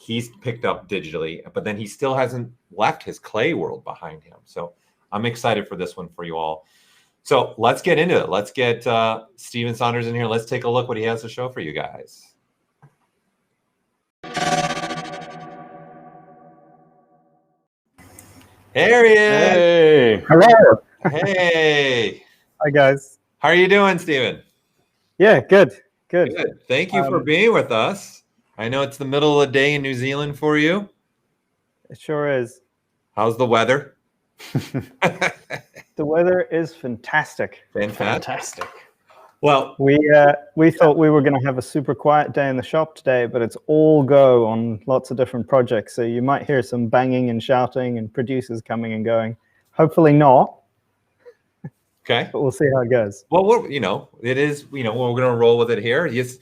he's picked up digitally, but then he still hasn't left his clay world behind him. So I'm excited for this one for you all. So let's get into it. Let's get Steven Saunders in here. Let's take a look what he has to show for you guys. There he is. Hey. Hello. Hey. Hi, guys. How are you doing, Steven? Yeah, good. Good. Good. Thank you for being with us. I know it's the middle of the day in New Zealand for you. It sure is. How's the weather? The weather is fantastic. Fantastic. Well, we thought we were going to have a super quiet day in the shop today, but it's all go on lots of different projects. So you might hear some banging and shouting and producers coming and going. Hopefully not. Okay. But we'll see how it goes. Well, it is, we're going to roll with it here. Yes,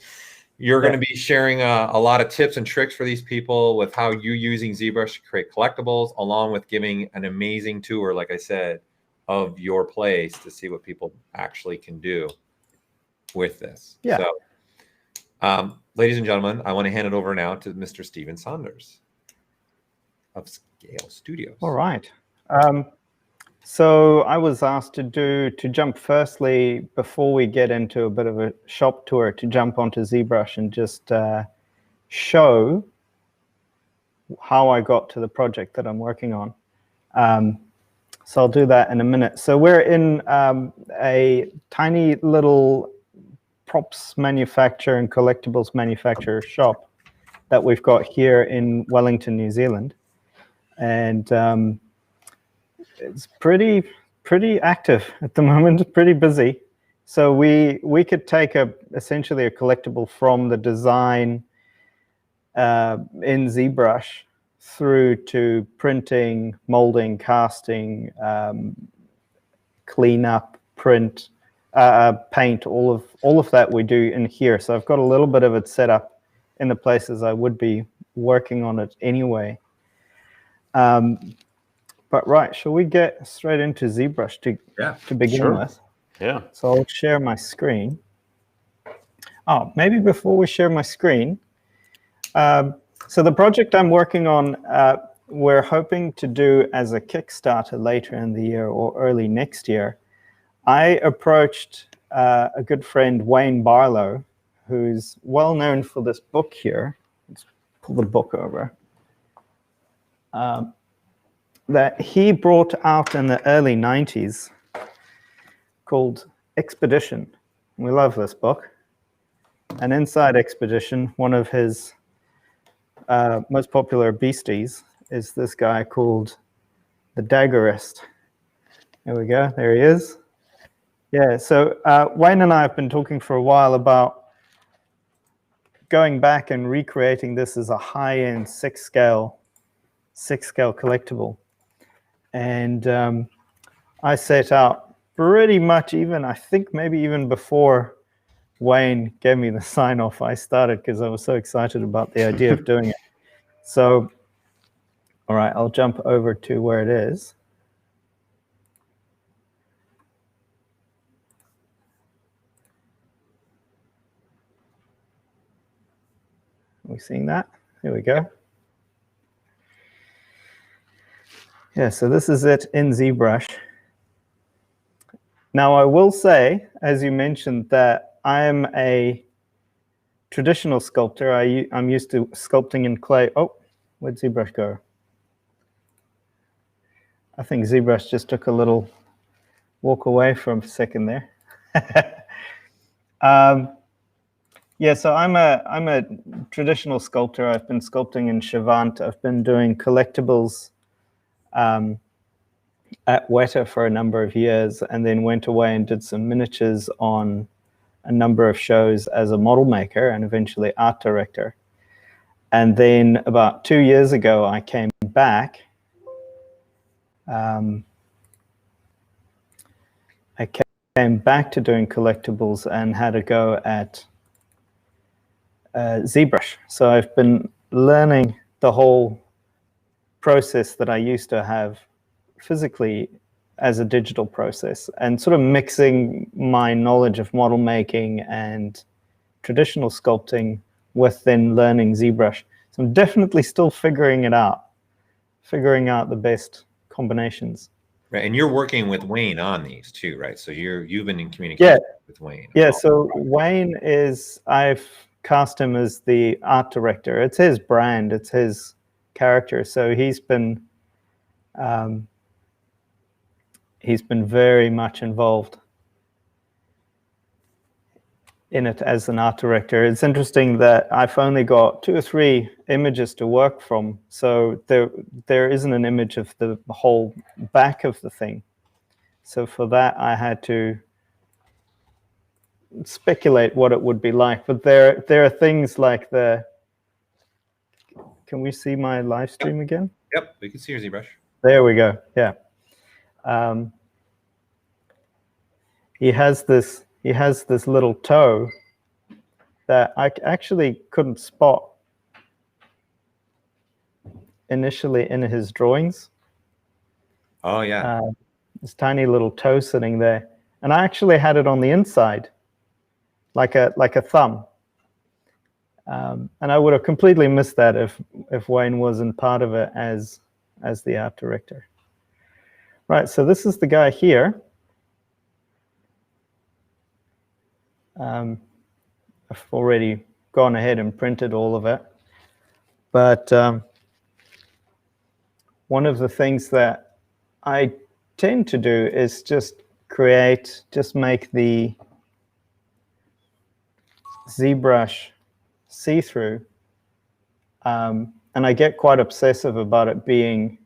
you're going to be sharing a lot of tips and tricks for these people with how you're using ZBrush to create collectibles, along with giving an amazing tour, like I said, of your place to see what people actually can do with this. Yeah. So, ladies and gentlemen, I want to hand it over now to Mr. Steven Saunders of Scale Studios. All right. So I was asked to jump firstly, before we get into a bit of a shop tour, to jump onto ZBrush and just show how I got to the project that I'm working on. So I'll do that in a minute. So we're in a tiny little props manufacturer and collectibles manufacturer shop that we've got here in Wellington, New Zealand. And it's pretty active at the moment, pretty busy. So we could take essentially a collectible from the design in ZBrush through to printing, molding, casting, cleanup, print, paint, all of that we do in here. So I've got a little bit of it set up in the places I would be working on it anyway. But right, shall we get straight into ZBrush to begin with? Yeah. So I'll share my screen. Oh, maybe before we share my screen. So the project I'm working on, we're hoping to do as a Kickstarter later in the year or early next year. I approached a good friend, Wayne Barlow, who's well known for this book here. Let's pull the book over. That he brought out in the early 90s called Expedition. We love this book. And inside Expedition, one of his most popular beasties is this guy called the Daggerwrist. There we go. There he is. Yeah, so Wayne and I have been talking for a while about going back and recreating this as a high-end six-scale collectible. And I set out pretty much I think maybe even before Wayne gave me the sign-off, I started because I was so excited about the idea of doing it. So, all right, I'll jump over to where it is. Are we seeing that? Here we go. Yeah, so this is it in ZBrush. Now, I will say, as you mentioned, that I am a traditional sculptor. I'm used to sculpting in clay. Oh, where'd ZBrush go? I think ZBrush just took a little walk away for a second there. Yeah, so I'm a traditional sculptor. I've been sculpting in Chavant. I've been doing collectibles at Weta for a number of years, and then went away and did some miniatures on a number of shows as a model maker and eventually art director. And then about 2 years ago, I came back. I came back to doing collectibles and had a go at ZBrush. So I've been learning the whole process that I used to have physically as a digital process, and sort of mixing my knowledge of model making and traditional sculpting with then learning ZBrush. So I'm definitely still figuring it out, figuring out the best combinations. Right, and you're working with Wayne on these too, right? So you've been in communication with Wayne. Yeah, so Wayne is, I've cast him as the art director. It's his brand, it's his character. So he's been very much involved in it as an art director. It's interesting that I've only got 2 or 3 images to work from, so there isn't an image of the whole back of the thing. So for that, I had to speculate what it would be like. But there are things like the. Can we see my live stream again? Yep, we can see your ZBrush. There we go. Yeah. He has this little toe that I actually couldn't spot initially in his drawings. Oh yeah. This tiny little toe sitting there, and I actually had it on the inside, like a thumb. And I would have completely missed that if Wayne wasn't part of it as the art director. Right. So this is the guy here. I've already gone ahead and printed all of it. But one of the things that I tend to do is just make the ZBrush see-through. And I get quite obsessive about it being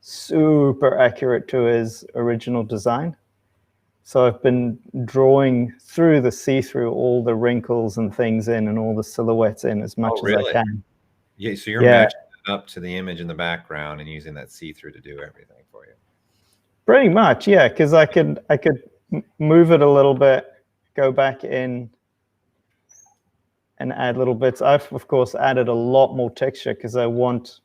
super accurate to his original design. So I've been drawing through the see-through all the wrinkles and things in and all the silhouettes in as much as I can. Yeah, so you're matching it up to the image in the background and using that see-through to do everything for you. Pretty much, yeah, because I could move it a little bit, go back in and add little bits. I've, of course, added a lot more texture because I want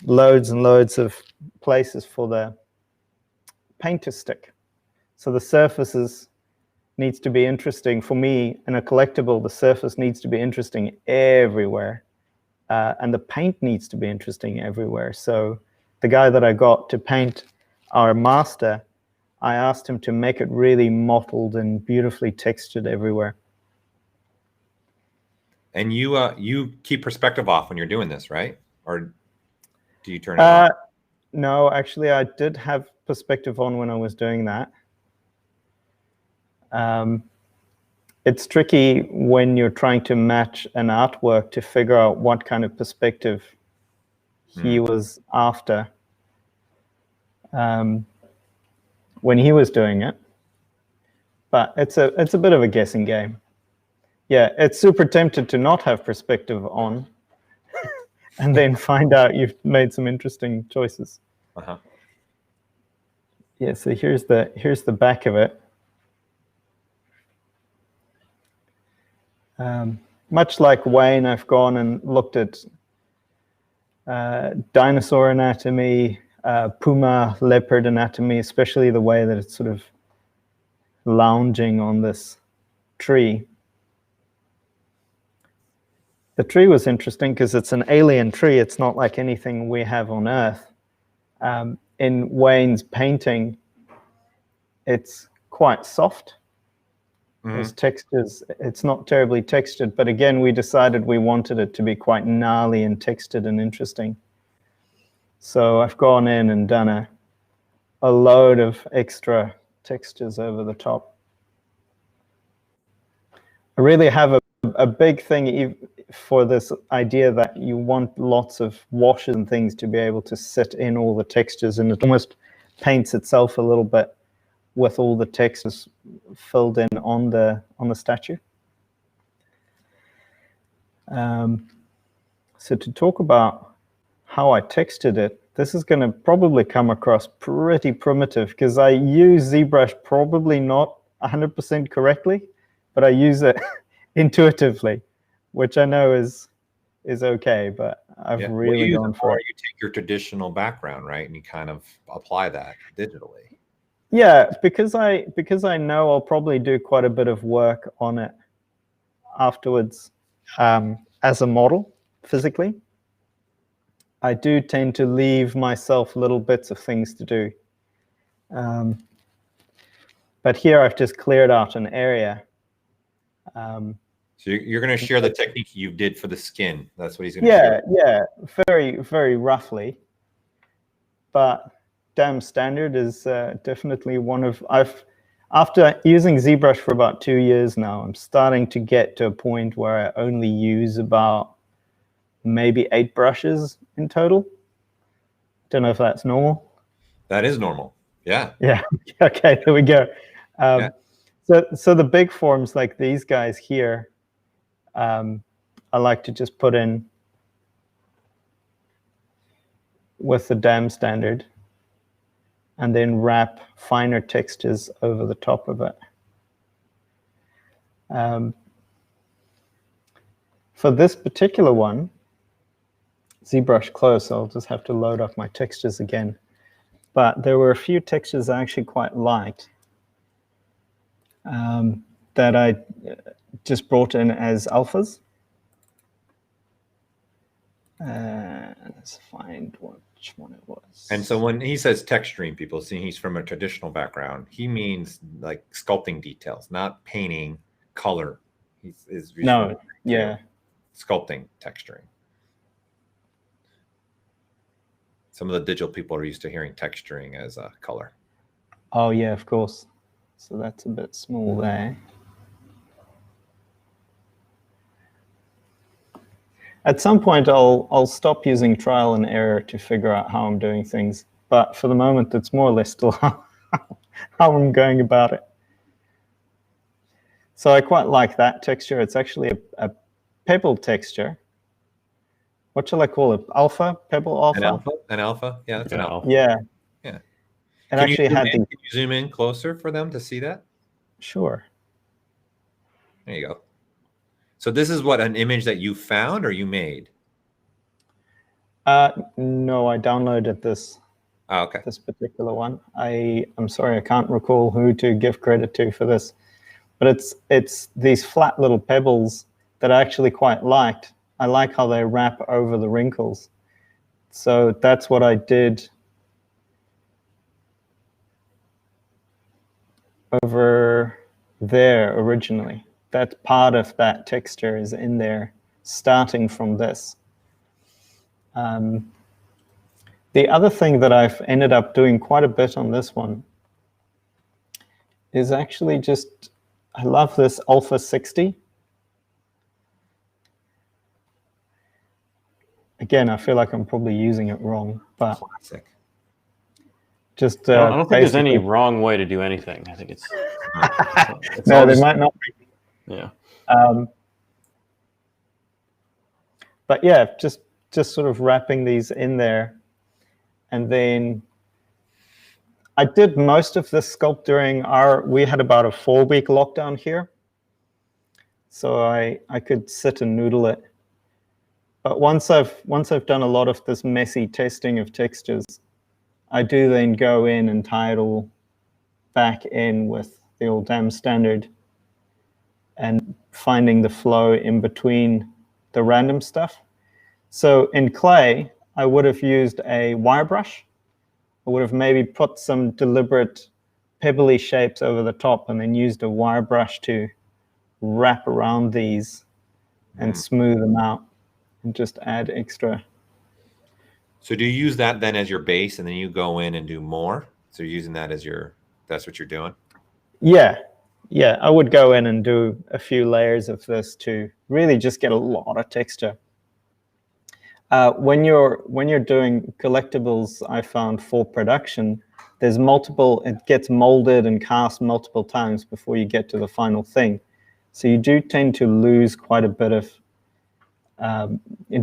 loads and loads of places for the paint to stick. So the surfaces needs to be interesting. For me, in a collectible, the surface needs to be interesting everywhere. And the paint needs to be interesting everywhere. So the guy that I got to paint our master, I asked him to make it really mottled and beautifully textured everywhere. And you keep perspective off when you're doing this, right? Or do you turn it on? No, actually, I did have perspective on when I was doing that. It's tricky when you're trying to match an artwork to figure out what kind of perspective he was after when he was doing it. But it's a bit of a guessing game. Yeah, it's super tempted to not have perspective on and then find out you've made some interesting choices. Uh-huh. Yeah, so here's the back of it. Much like Wayne, I've gone and looked at dinosaur anatomy, puma, leopard anatomy, especially the way that it's sort of lounging on this tree. The tree was interesting because it's an alien tree. It's not like anything we have on Earth. In Wayne's painting, it's quite soft. Those textures, it's not terribly textured, but again, we decided we wanted it to be quite gnarly and textured and interesting. So I've gone in and done a load of extra textures over the top. I really have a big thing for this idea that you want lots of washes and things to be able to sit in all the textures, and it almost paints itself a little bit with all the textures filled in on the statue. So to talk about how I textured it, this is going to probably come across pretty primitive because I use ZBrush probably not 100% correctly, but I use it intuitively, which I know is okay, but I've really gone for it. You take your traditional background, right, and you kind of apply that digitally. Yeah, because I know I'll probably do quite a bit of work on it afterwards as a model physically. I do tend to leave myself little bits of things to do. But here I've just cleared out an area. So you're going to share the technique you did for the skin. That's what he's going to share. Yeah, very, very roughly. But damn standard is definitely one of, after using ZBrush for about 2 years now, I'm starting to get to a point where I only use about maybe 8 brushes in total. Don't know if that's normal. That is normal. Yeah. Yeah. Okay, there we go. So the big forms like these guys here, I like to just put in with the dam standard and then wrap finer textures over the top of it. For this particular one, ZBrush close, I'll just have to load up my textures again. But there were a few textures I actually quite liked that I just brought in as alphas. Let's find which one it was. And so when he says texturing, people see he's from a traditional background. He means like sculpting details, not painting color. No, yeah. Sculpting, texturing. Some of the digital people are used to hearing texturing as a color. Oh, yeah, of course. So that's a bit small there. At some point, I'll stop using trial and error to figure out how I'm doing things. But for the moment, it's more or less still how I'm going about it. So I quite like that texture. It's actually a pebble texture. What shall I call it? Alpha? Pebble alpha? An alpha? Yeah, that's an alpha. Yeah. Yeah. And actually can you zoom in closer for them to see that? Sure. There you go. So this is what, an image that you found or you made? No, I downloaded this. Oh, okay. This particular one. I'm sorry, I can't recall who to give credit to for this, but it's these flat little pebbles that I actually quite liked. I like how they wrap over the wrinkles. So that's what I did over there originally. That part of that texture is in there, starting from this. The other thing that I've ended up doing quite a bit on this one is actually just, I love this Alpha 60. Again, I feel like I'm probably using it wrong, but classic. Just I don't think there's any wrong way to do anything. I think it's no, there might not be. Yeah. But yeah, just sort of wrapping these in there, and then I did most of this sculpt during we had about a 4-week lockdown here, so I could sit and noodle it. But once I've done a lot of this messy testing of textures, I do then go in and tie it all back in with the old damn standard and finding the flow in between the random stuff. So in clay, I would have used a wire brush. I would have maybe put some deliberate pebbly shapes over the top and then used a wire brush to wrap around these and smooth them out and just add extra. So do you use that then as your base and then you go in and do more? So you're using that as that's what you're doing? Yeah. Yeah, I would go in and do a few layers of this to really just get a lot of texture. When you're doing collectibles, I found for production, there's multiple, it gets molded and cast multiple times before you get to the final thing. So you do tend to lose quite a bit of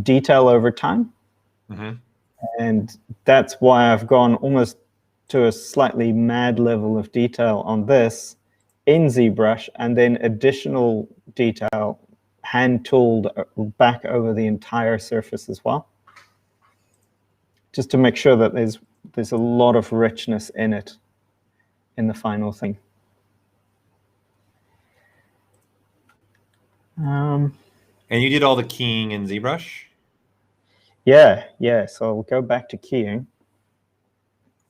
detail over time. Mm-hmm. And that's why I've gone almost to a slightly mad level of detail on this in ZBrush, and then additional detail hand tooled back over the entire surface as well, just to make sure that there's a lot of richness in it in the final thing. And you did all the keying in ZBrush? Yeah, yeah. So I'll go back to keying,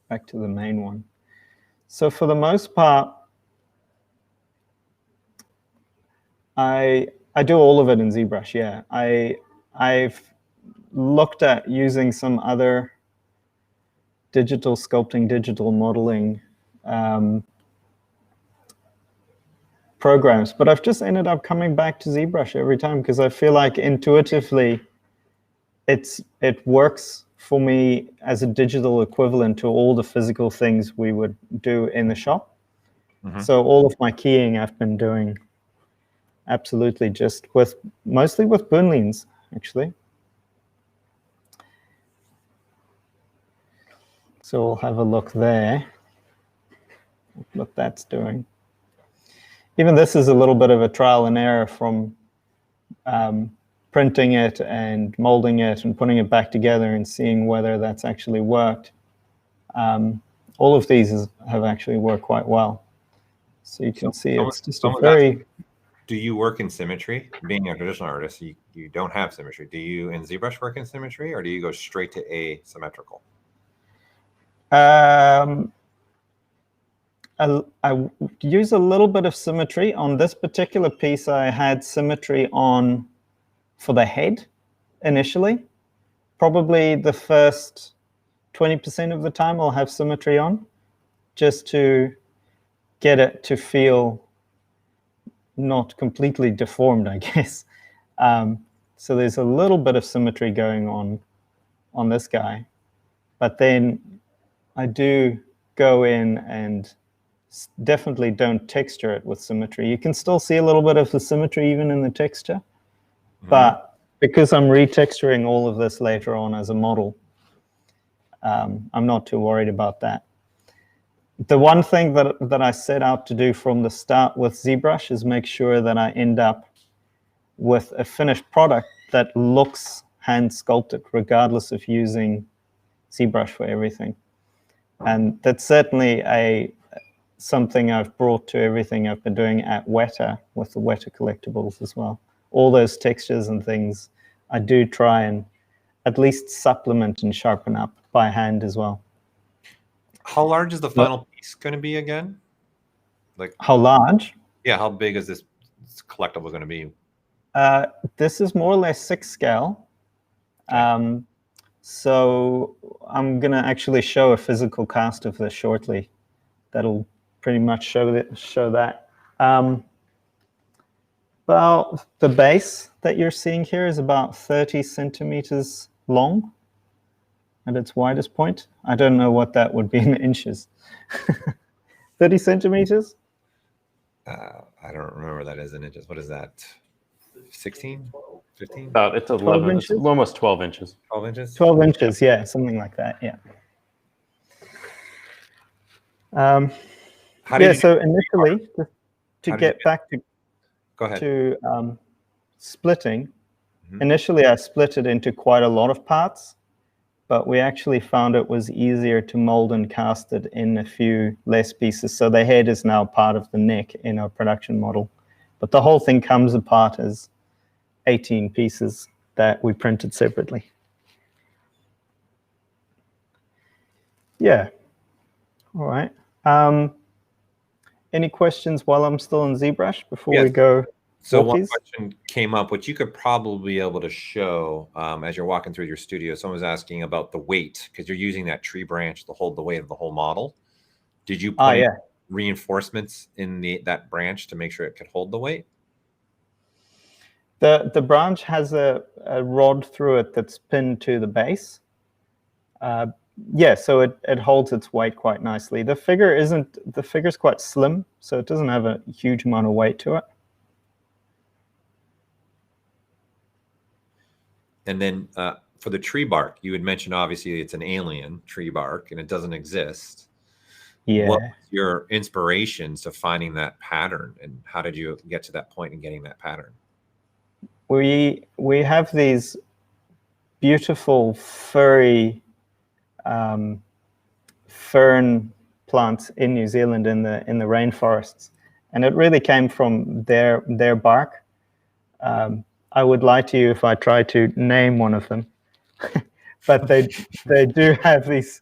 back to the main one. So for the most part, I do all of it in ZBrush. Yeah, I've looked at using some other digital sculpting, digital modeling programs, but I've just ended up coming back to ZBrush every time because I feel like intuitively it works for me as a digital equivalent to all the physical things we would do in the shop. So all of my keying I've been doing absolutely just mostly with Boonleans, actually. So we'll have a look there, what that's doing. Even this is a little bit of a trial and error from printing it and molding it and putting it back together and seeing whether that's actually worked. All of these have actually worked quite well. So you can see it's just a very... Do you work in Symmetry? Being a traditional artist, you don't have Symmetry. Do you in ZBrush work in Symmetry, or do you go straight to asymmetrical? I use a little bit of Symmetry. On this particular piece, I had Symmetry on for the head initially. Probably the first 20% of the time I'll have Symmetry on, just to get it to feel not completely deformed, I guess. So there's a little bit of Symmetry going on this guy. But then I do go in and definitely don't texture it with Symmetry. You can still see a little bit of the Symmetry even in the texture. But because I'm retexturing all of this later on as a model, I'm not too worried about that. The one thing that I set out to do from the start with ZBrush is make sure that I end up with a finished product that looks hand sculpted, regardless of using ZBrush for everything. And that's certainly something I've brought to everything I've been doing at Weta with the Weta collectibles as well. All those textures and things, I do try and at least supplement and sharpen up by hand as well. How large is the final piece going to be again? Like how large? Yeah, how big is this collectible going to be? This is more or less 6 scale. Okay. So I'm going to actually show a physical cast of this shortly. That'll pretty much show that. Well, the base that you're seeing here is about 30 centimeters long at its widest point. I don't know what that would be in inches. 30 centimeters? I don't remember what that is in inches. What is that? 16? 15? It's 11. It's almost 12 inches. 12 inches? 12 inches, yeah, something like that, yeah. So initially, to get back to Go ahead. To splitting, initially I split it into quite a lot of parts, but we actually found it was easier to mold and cast it in a few less pieces. So the head is now part of the neck in our production model, but the whole thing comes apart as 18 pieces that we printed separately. Yeah. All right. Any questions while I'm still in ZBrush before we go? So one question came up, which you could probably be able to show as you're walking through your studio. Someone was asking about the weight, because you're using that tree branch to hold the weight of the whole model. Did you put reinforcements in that branch to make sure it could hold the weight? The branch has a rod through it that's pinned to the base. Yeah, so it holds its weight quite nicely. The figure's quite slim, so it doesn't have a huge amount of weight to it. And then for the tree bark, you had mentioned obviously it's an alien tree bark and it doesn't exist. Yeah. What was your inspirations to finding that pattern, and how did you get to that point in getting that pattern? We have these beautiful furry fern plants in New Zealand in the rainforests, and it really came from their bark. I would lie to you if I tried to name one of them. but they do have these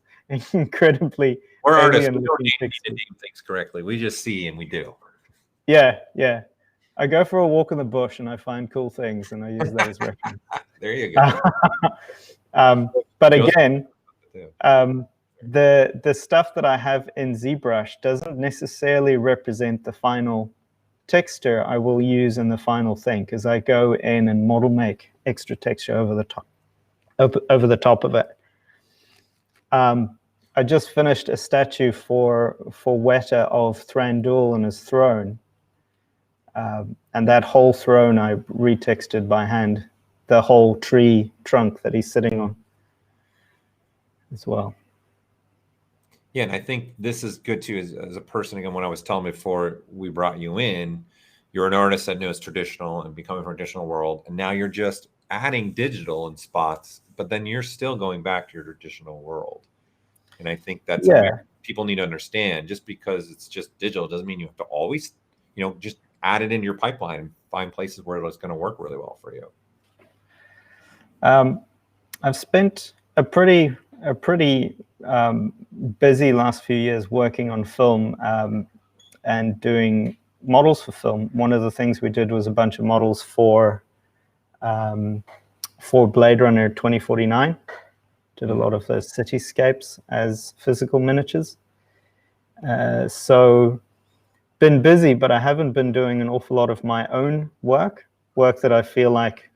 incredibly We're artists. We alien don't looking need to pixels. name things correctly. We just see and we do. Yeah, yeah. I go for a walk in the bush and I find cool things and I use that as reference. There you go. But Joe's- again, the stuff that I have in ZBrush doesn't necessarily represent the final texture I will use in the final thing, because I go in and model make extra texture over the top of it. I just finished a statue for Weta of Thranduil and his throne. And that whole throne I retextured by hand, the whole tree trunk that he's sitting on as well. Yeah, and I think this is good too, as a person, again, when I was telling before we brought you in, you're an artist that knows traditional and becoming from a traditional world, and now you're just adding digital in spots, but then you're still going back to your traditional world. And I think that's something people need to understand. Just because it's just digital doesn't mean you have to always, just add it into your pipeline and find places where it's going to work really well for you. I've spent a pretty busy last few years working on film and doing models for film. One of the things we did was a bunch of models for Blade Runner 2049. Did a lot of those cityscapes as physical miniatures. So been busy, but I haven't been doing an awful lot of my own work that I feel like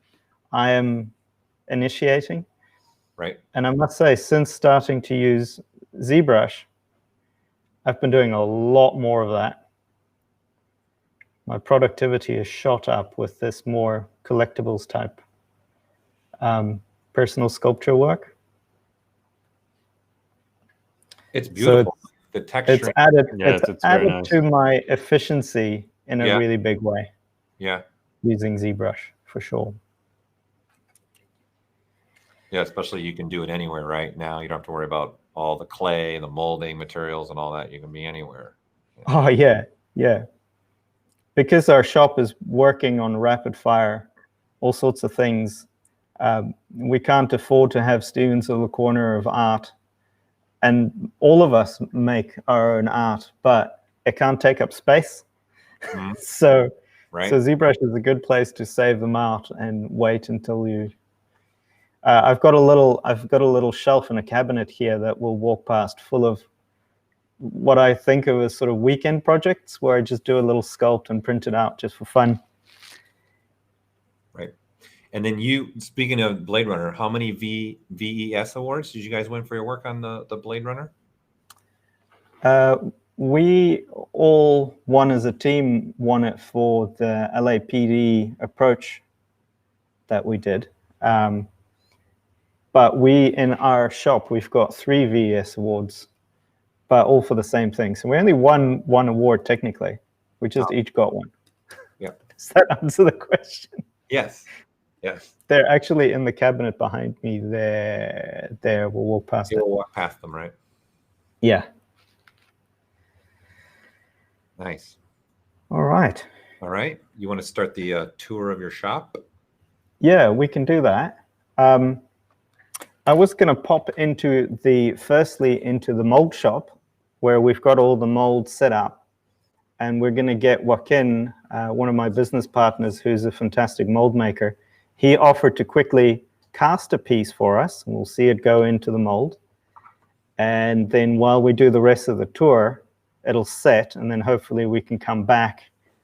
I am initiating. Right. And I must say, since starting to use ZBrush, I've been doing a lot more of that. My productivity has shot up with this more collectibles type personal sculpture work. It's beautiful. So the texture. It's added, Yeah, it's it's added very nice. to my efficiency in a really big way. Yeah. Using ZBrush, for sure. Yeah, especially you can do it anywhere right now. You don't have to worry about all the clay and the molding materials and all that. You can be anywhere. Oh, yeah, yeah. Because our shop is working on rapid fire, all sorts of things, we can't afford to have Steven's little corner of art. And all of us make our own art, but it can't take up space. Mm-hmm. So Right. So ZBrush is a good place to save them out and wait until you. I've got a little shelf in a cabinet here that we'll walk past, full of what I think of as sort of weekend projects, where I just do a little sculpt and print it out just for fun. Right. And then speaking of Blade Runner, how many VES awards did you guys win for your work on the Blade Runner? We all won as a team, won it for the LAPD approach that we did. But in our shop, we've got 3 VES awards, but all for the same thing. So we only won one award technically. We just each got one. Yeah. Does that answer the question? Yes. Yes. They're actually in the cabinet behind me. There. We'll walk past it. We'll walk past them, right? Yeah. Nice. All right. All right. You want to start the tour of your shop? Yeah, we can do that. I was going to pop firstly into the mold shop, where we've got all the molds set up, and we're going to get Joaquin, one of my business partners, who's a fantastic mold maker. He offered to quickly cast a piece for us, and we'll see it go into the mold. And then while we do the rest of the tour, it'll set, and then hopefully we can come back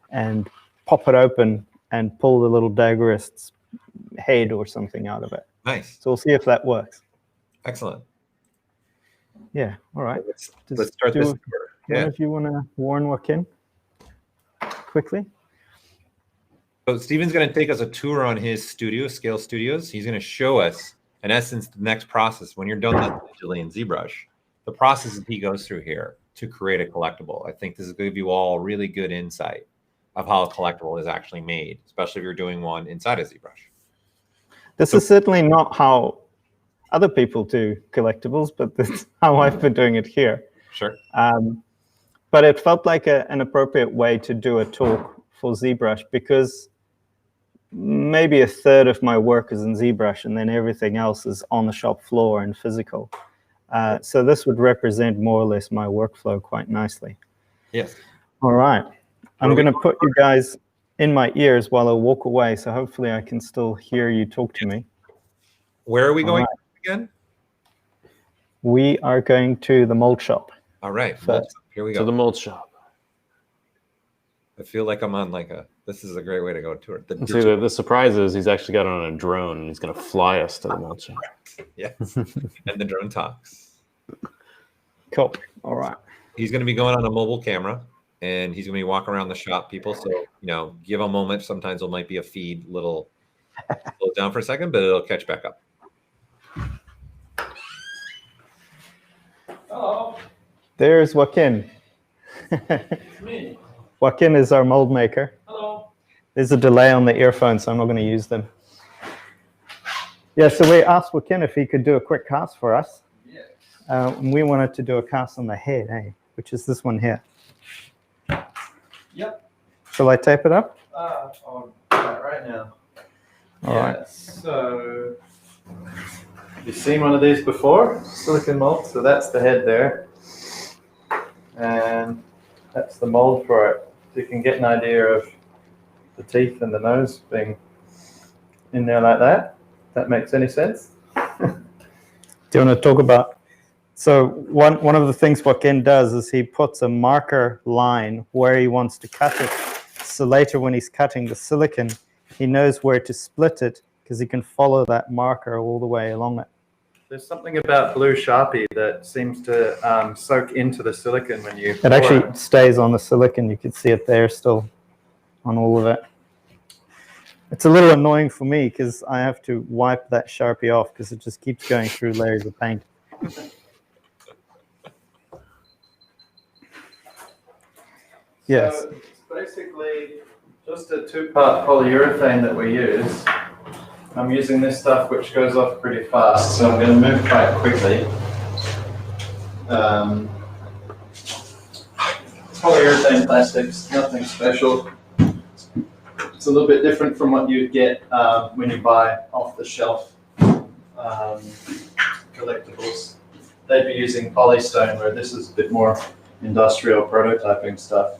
and pop it open and pull the little daggerwrist's head or something out of it. Nice. So we'll see if that works. Excellent. Yeah. All right. Let's start this tour. One of you want to warn Joaquin quickly? So Steven's going to take us a tour on his studio, Scale Studios. He's going to show us, in essence, the next process. When you're done digitally in ZBrush, the process that he goes through here to create a collectible. I think this is going to give you all really good insight of how a collectible is actually made, especially if you're doing one inside of ZBrush. This is certainly not how other people do collectibles, but this is how I've been doing it here. Sure. But it felt like an appropriate way to do a talk for ZBrush, because maybe a third of my work is in ZBrush, and then everything else is on the shop floor and physical. So this would represent more or less my workflow quite nicely. Yes. All right. I'm going to put you guys in my ears while I walk away, so hopefully I can still hear you talk to me. Where are we going again? We are going to the mold shop. All right. Here we go. To the mold shop. I feel like I'm on this is a great way to go to it. The surprise is he's actually got it on a drone and he's going to fly us to the mold shop. Yes. And the drone talks. Cool. All right. He's going to be going on a mobile camera and he's going to be walking around the shop, people. So, give a moment. Sometimes there might be a feed little slow down for a second, but it'll catch back up. Hello. There's Joaquin. It's me. Joaquin is our mold maker. Hello. There's a delay on the earphones, so I'm not going to use them. Yeah, so we asked Joaquin if he could do a quick cast for us. Yes. And we wanted to do a cast on the head, which is this one here. Yep. Shall I tape it up? I'll do that right now. All right. So, you've seen one of these before? Silicon mold. So that's the head there. And that's the mold for it. So you can get an idea of the teeth and the nose being in there like that. If that makes any sense? Do you want to talk about? So one of the things Joaquin does is he puts a marker line where he wants to cut it. So later when he's cutting the silicon, he knows where to split it because he can follow that marker all the way along it. There's something about blue Sharpie that seems to soak into the silicon when you... It actually stays on the silicon. You can see it there still on all of it. It's a little annoying for me because I have to wipe that Sharpie off because it just keeps going through layers of paint. Yes. So it's basically just a two-part polyurethane that we use. I'm using this stuff which goes off pretty fast, so I'm going to move quite quickly. Polyurethane plastics, nothing special. It's a little bit different from what you'd get when you buy off-the-shelf collectibles. They'd be using polystone, where this is a bit more industrial prototyping stuff.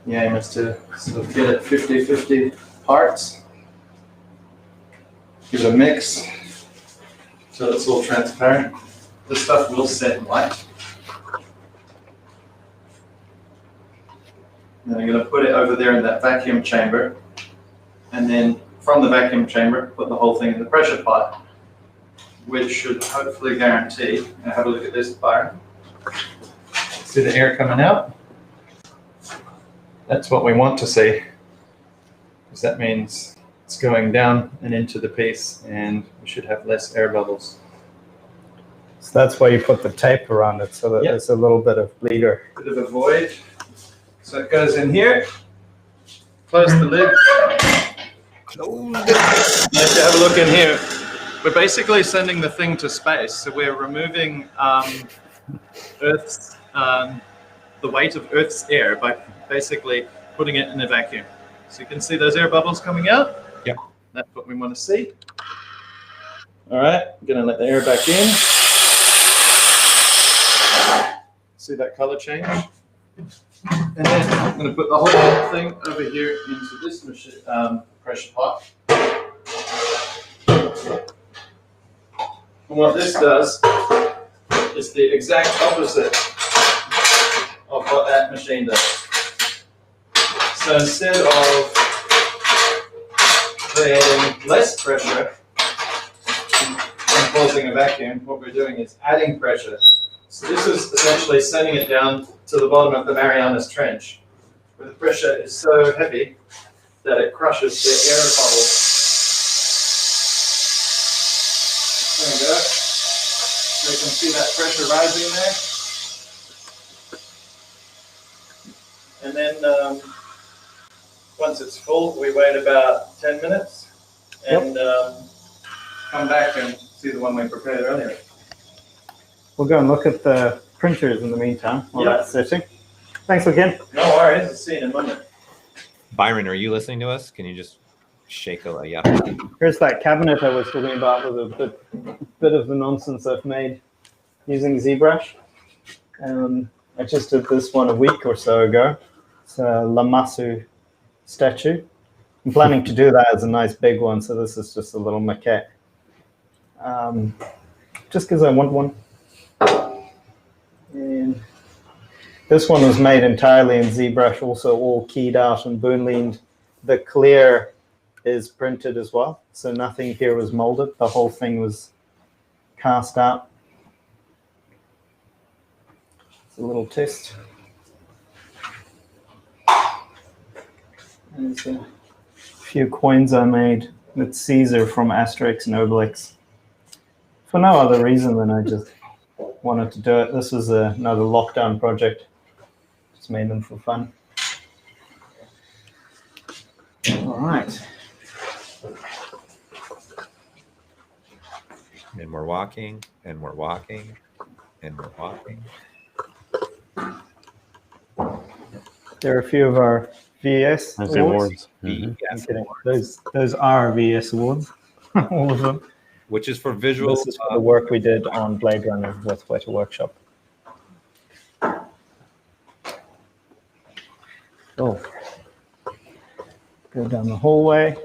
The aim is to sort of get it 50-50 parts. Give it a mix till it's all transparent. This stuff will set in light. Then I'm going to put it over there in that vacuum chamber. And then from the vacuum chamber, put the whole thing in the pressure pot, which should hopefully guarantee, now have a look at this, Byron. See the air coming out? That's what we want to see, because that means it's going down and into the piece, and we should have less air bubbles. So that's why you put the tape around it, so that there's a little bit of bleeder. Bit of a void. So it goes in here, close the lid. Let's have a look in here. We're basically sending the thing to space, so we're removing Earth's, the weight of Earth's air by basically putting it in a vacuum. So you can see those air bubbles coming out. Yep. That's what we want to see. All right, I'm going to let the air back in. See that color change? And then I'm going to put the whole thing over here into this machine, pressure pot. And what this does is the exact opposite of what that machine does. So instead of creating less pressure and causing a vacuum, what we're doing is adding pressure. So this is essentially sending it down to the bottom of the Marianas Trench, where the pressure is so heavy that it crushes the air bubbles. There we go. So you can see that pressure rising there. And then once it's full, we wait about 10 minutes and come back and see the one we prepared earlier. We'll go and look at the printers in the meantime while that's sitting. Thanks again. No worries. I'll see you in a moment. Byron, are you listening to us? Can you just shake a yeah? Here's that cabinet I was talking about with a bit of the nonsense I've made using ZBrush. I just did this one a week or so ago. It's a Masu Statue. I'm planning to do that as a nice big one, so this is just a little maquette. Just because I want one. And this one was made entirely in ZBrush, also all keyed out and booleaned. The clear is printed as well, so nothing here was molded. The whole thing was cast out. It's a little test. There's a few coins I made with Caesar from Asterix and Obelix. For no other reason than I just wanted to do it. This was another lockdown project. Just made them for fun. All right. And we're walking, and we're walking, and we're walking. There are a few of our VS That's the awards. awards. Yes, Those are VS awards, all of them. which is for visual. This is for the work we did on Blade Runner with Weta Workshop. Oh, go down the hallway.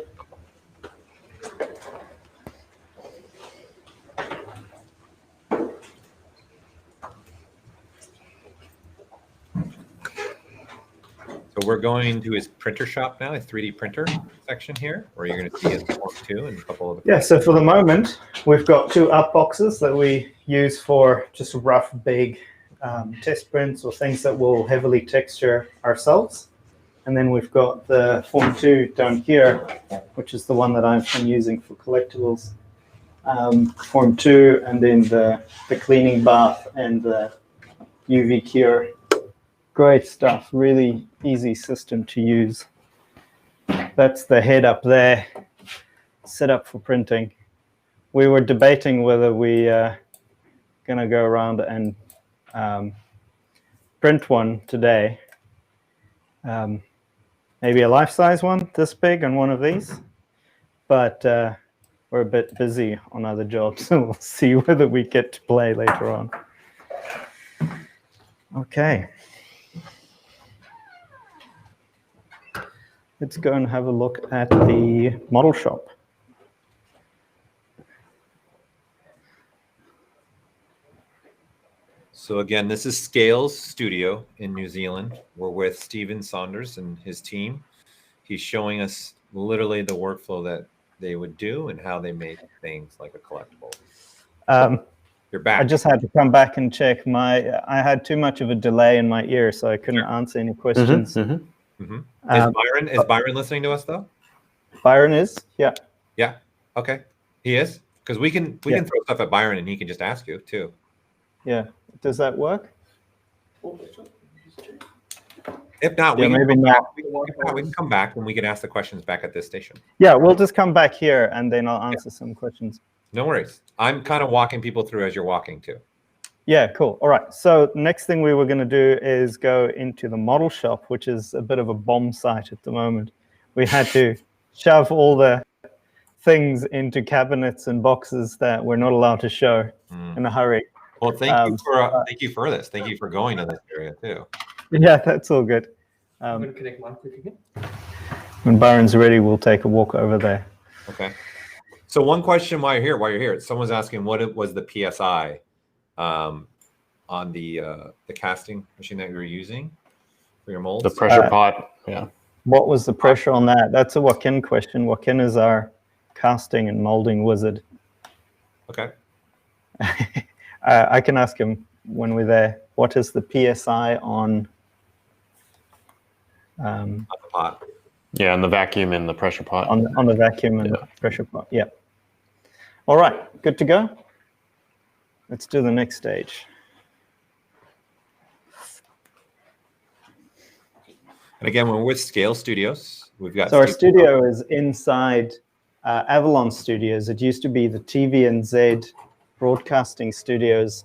So we're going to his printer shop now, a 3D printer section here, where you're going to see his Form 2 and a couple of the. Yeah, so for the moment, we've got 2 up boxes that we use for just rough, big test prints or things that will heavily texture ourselves. And then we've got the Form 2 down here, which is the one that I've been using for collectibles. Form 2, and then the cleaning bath and the UV cure. Great stuff, really easy system to use. That's the head up there, set up for printing. We were debating whether we gonna go around and print one today. Maybe a life-size one, this big on one of these. But we're a bit busy on other jobs, so we'll see whether we get to play later on. Okay. Let's go and have a look at the model shop. So again, this is Scales Studio in New Zealand. We're with Stephen Saunders and his team. He's showing us literally the workflow that they would do and how they make things like a collectible. You're back. I just had to come back and check. I had too much of a delay in my ear, so I couldn't answer any questions. Is Byron listening to us though? Byron is, yeah. Yeah. Okay. He is, because we can throw stuff at Byron and he can just ask you too. Yeah. Does that work? If not, Yeah, maybe not. we can come back and we can ask the questions back at this station. Yeah, we'll just come back here and then I'll answer some questions. No worries. I'm kind of walking people through as you're walking too. Yeah, cool. All right. So next thing we were going to do is go into the model shop, which is a bit of a bomb site at the moment. We had to shove all the things into cabinets and boxes that we're not allowed to show in a hurry. Well, thank you for this. Thank you for going to this area too. Yeah, that's all good. I'm going to connect one quick again. When Byron's ready, we'll take a walk over there. Okay. So one question while you're here, someone's asking what was the PSI on the casting machine that you were using for your molds? The pressure pot, yeah. What was the pressure on that? That's a Joaquin question. Joaquin is our casting and molding wizard. Okay. I can ask him when we're there. What is the PSI on the pot? Yeah, and the vacuum and the pressure pot. On the vacuum and the pressure pot. Yeah. All right, good to go. Let's do the next stage. And again, we're with Scale Studios. We've got. So our studio is inside Avalon Studios. It used to be the TV and Z Broadcasting Studios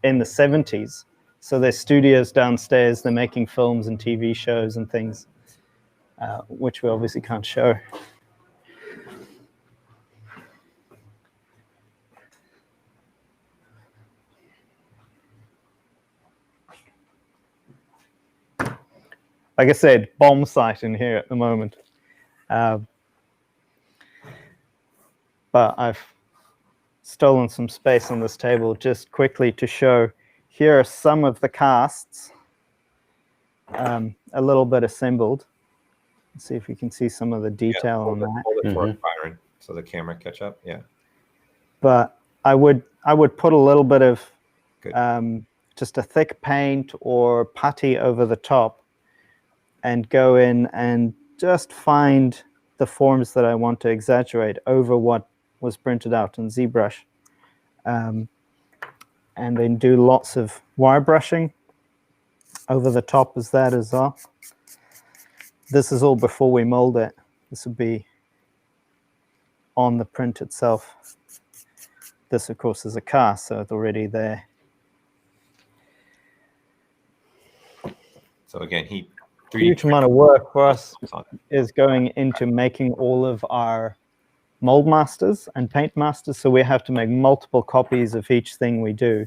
in the 70s. So there's studios downstairs. They're making films and TV shows and things, which we obviously can't show. Like I said, bomb site in here at the moment. But I've stolen some space on this table just quickly to show. Here are some of the casts, a little bit assembled. Let's see if you can see some of the detail on that. Hold it for Byron, so the camera catch up. Yeah. But I would put a little bit of Good. just a thick paint or putty over the top, and go in and just find the forms that I want to exaggerate over what was printed out in ZBrush. And then do lots of wire brushing over the top as that as well. This is all before we mold it. This would be on the print itself. This, of course, is a cast, so it's already there. So again, he Huge amount of work for us is going into making all of our mold masters and paint masters. So we have to make multiple copies of each thing we do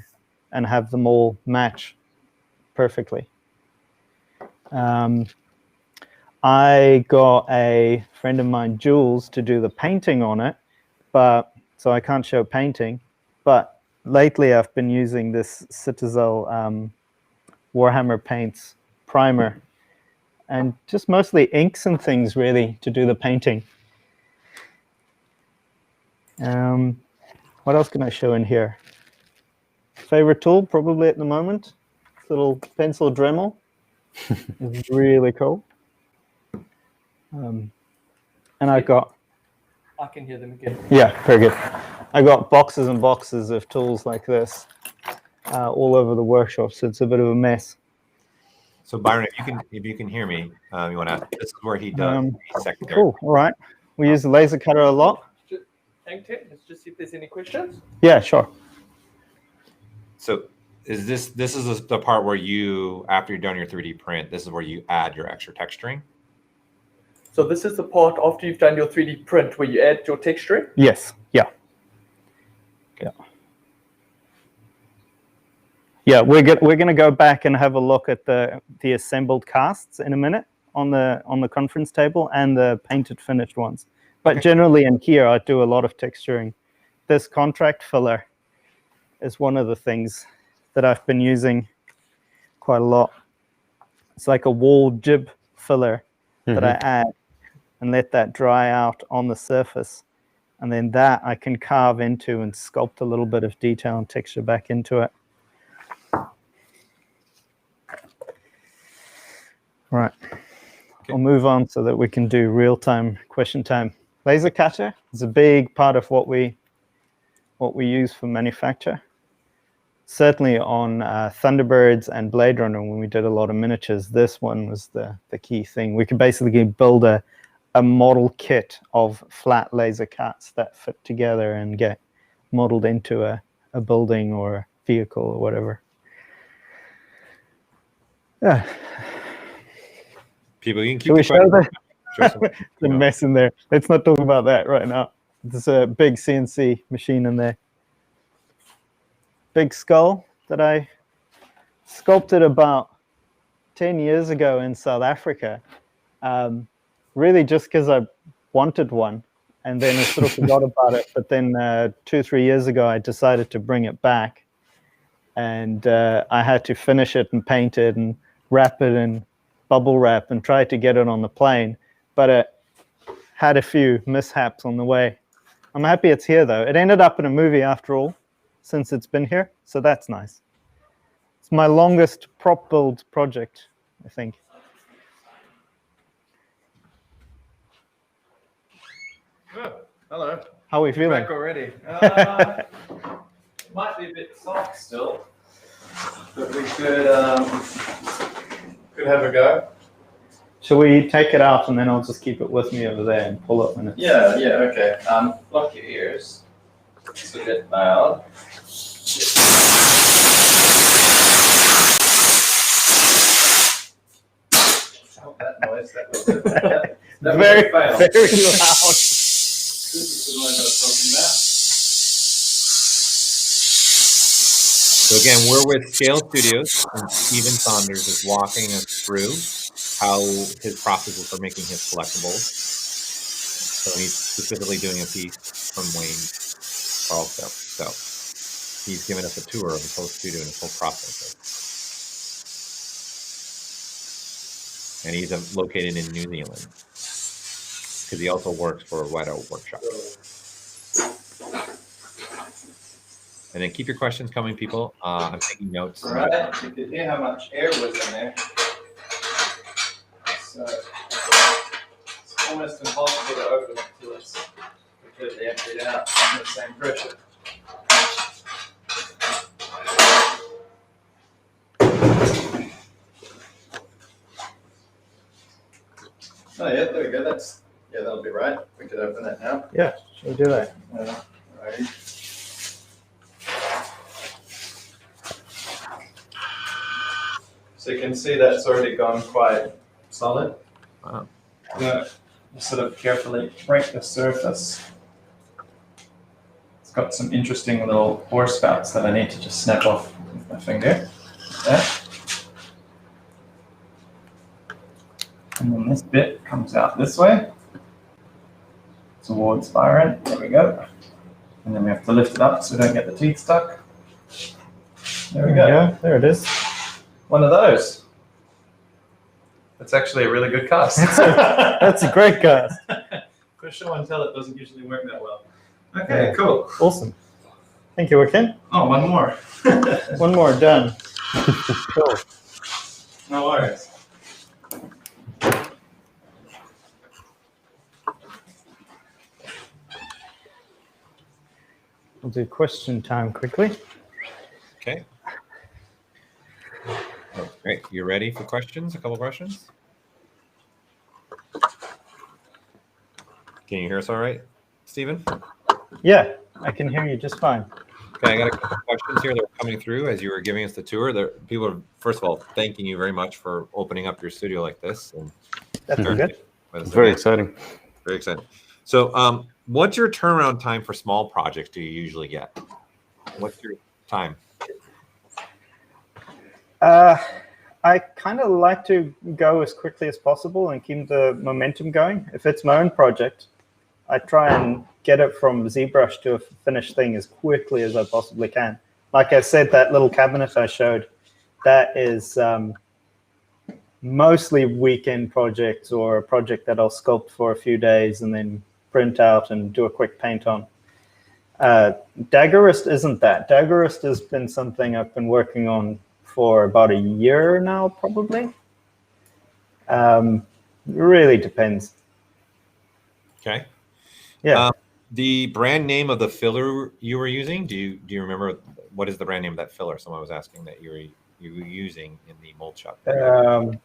and have them all match perfectly. I got a friend of mine, Jules, to do the painting on it, but so I can't show painting. But lately I've been using this Citadel Warhammer Paints primer, and just mostly inks and things really to do the painting. What else can I show in here? Favorite tool probably at the moment, little pencil Dremel. It's really cool. And I got... I can hear them again. Yeah, very good. I got boxes and boxes of tools like this all over the workshop, so it's a bit of a mess. So Byron, if you can hear me, you want to. This is where he does secondary. Cool. All right. We use the laser cutter a lot. Hang tight. Let's just see if there's any questions. Yeah, sure. So is this is the part where you, after you're done your 3D print, this is where you add your extra texturing? So this is the part after you've done your 3D print where you add your texturing? Yes. Yeah. Yeah. Yeah, we're going to go back and have a look at the assembled casts in a minute on the conference table and the painted finished ones. But generally in here, I do a lot of texturing. This contract filler is one of the things that I've been using quite a lot. It's like a wall jib filler that I add and let that dry out on the surface. And then that I can carve into and sculpt a little bit of detail and texture back into it. Right. Okay. I'll move on so that we can do real-time question time. Laser cutter is a big part of what we use for manufacture. Certainly on Thunderbirds and Blade Runner, when we did a lot of miniatures, this one was the key thing. We could basically build a model kit of flat laser cuts that fit together and get modeled into a building or a vehicle or whatever. Yeah. People, you can keep. Can we show the mess in there? Let's not talk about that right now. There's a big CNC machine in there. Big skull that I sculpted about 10 years ago in South Africa. Really just because I wanted one, and then I sort of forgot about it. But then 2-3 years ago, I decided to bring it back, and I had to finish it and paint it and wrap it in bubble wrap and try to get it on the plane, but it had a few mishaps on the way. I'm happy it's here though. It ended up in a movie after all, since it's been here, so that's nice. It's my longest prop build project, I think. Oh, hello. How are we feeling? Back already. Might be a bit soft still, but we could have a go. Shall we take it out and then I'll just keep it with me over there and pull it when it's... Yeah, okay. Block your ears. It's a bit loud. noise. That was that was Very, a fail. very loud. This is the noise I was talking about. So again, we're with Scale Studios, and Steven Saunders is walking us through how his processes for making his collectibles. So he's specifically doing a piece from Wayne also. So he's giving us a tour of his whole studio and his whole process. And he's located in New Zealand because he also works for a Whiteout Workshop. And then keep your questions coming, people. I'm taking notes. All right, you could hear how much air was in there. So it's almost impossible to open it till it's completely emptied out on the same pressure. Oh yeah, there we go. That'll be right. We could open it now. Yeah, should we do that? Alrighty. So you can see that's already gone quite solid. Wow. Now, just sort of carefully break the surface. It's got some interesting little ore spouts that I need to just snap off with my finger. Like that. And then this bit comes out this way towards Byron. There we go. And then we have to lift it up so we don't get the teeth stuck. There we go. Yeah, there it is. One of those. That's actually a really good cast. That's a great cast. For show and tell, it doesn't usually work that well. Okay, yeah. Cool. Awesome. Thank you, Joaquin. Oh, one more. One more, done. Cool. No worries. We'll do question time quickly. Okay. Oh, great. You ready for questions? A couple questions? Can you hear us all right, Stephen? Yeah, I can hear you just fine. Okay, I got a couple questions here that are coming through as you were giving us the tour. People are, first of all, thanking you very much for opening up your studio like this. And That's good. It's very exciting. Very exciting. So what's your turnaround time for small projects do you usually get? What's your time? I kind of like to go as quickly as possible and keep the momentum going. If it's my own project, I try and get it from ZBrush to a finished thing as quickly as I possibly can. Like I said, that little cabinet I showed, that is mostly weekend projects or a project that I'll sculpt for a few days and then print out and do a quick paint on. Daggerwrist isn't that. Daggerwrist has been something I've been working on for about a year now, probably. Really depends. Okay. Yeah. The brand name of the filler you were using, do you remember what is the brand name of that filler? Someone was asking that you were using in the mold shop. I'll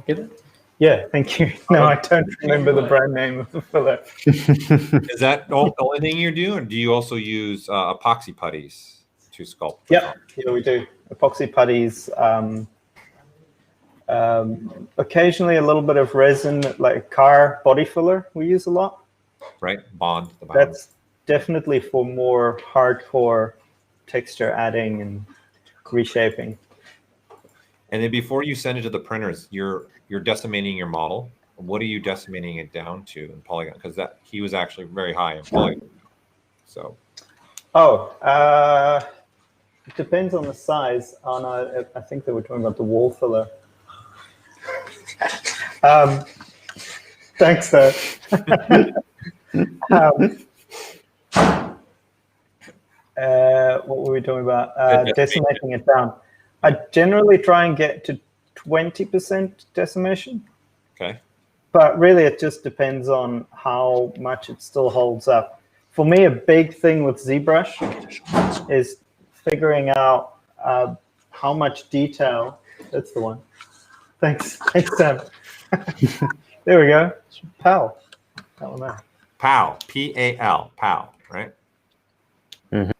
get it. Yeah, thank you. No, I don't remember the brand name of the filler. Is that the only thing you do, or do you also use epoxy putties to sculpt? Yeah, we do. Epoxy putties. Occasionally a little bit of resin, like car body filler we use a lot. Right, bond. The bond. That's definitely for more hardcore texture adding and reshaping. And then before you send it to the printers, you're decimating your model. What are you decimating it down to in polygon? Because that he was actually very high in polygon. So. Oh, it depends on the size. Oh no, I think they were talking about the wall filler. Thanks, though. What were we talking about? Decimating it down. I generally try and get to 20% decimation. Okay. But really, it just depends on how much it still holds up. For me, a big thing with ZBrush is figuring out how much detail. That's the one. Thanks, Sam. There we go. PAL. PAL. P-A-L. PAL. Right. Mm-hmm.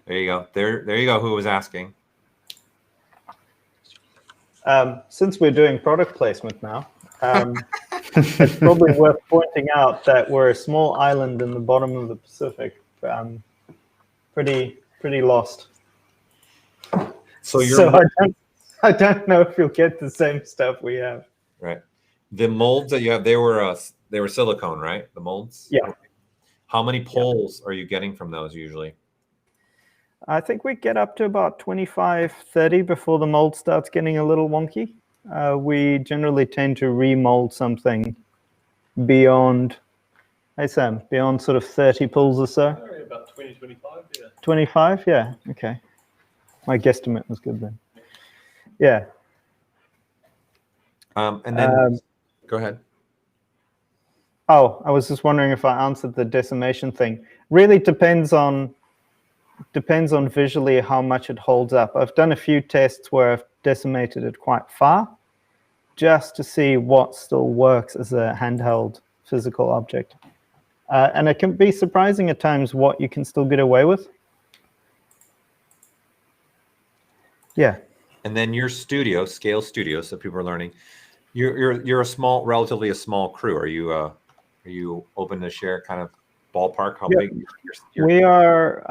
There you go. There you go. Who was asking? Since we're doing product placement now, it's probably worth pointing out that we're a small island in the bottom of the Pacific, pretty lost. So you're So I don't know if you'll get the same stuff we have. right. The molds that you have, they were silicone, right? The molds. Yeah. How many poles are you getting from those usually? I think we get up to about 25, 30 before the mold starts getting a little wonky. We generally tend to remold something beyond, hey Sam, beyond sort of 30 pulls or so. About 20, 25, yeah. 25, yeah, okay. My guesstimate was good then. Yeah. And then go ahead. Oh, I was just wondering if I answered the decimation thing. Really depends on visually how much it holds up. I've done a few tests where I've decimated it quite far just to see what still works as a handheld physical object. And it can be surprising at times what you can still get away with. Yeah. And then your studio, Scale Studio, so people are learning. You're a relatively small crew. Are you open to share kind of ballpark how big your we are?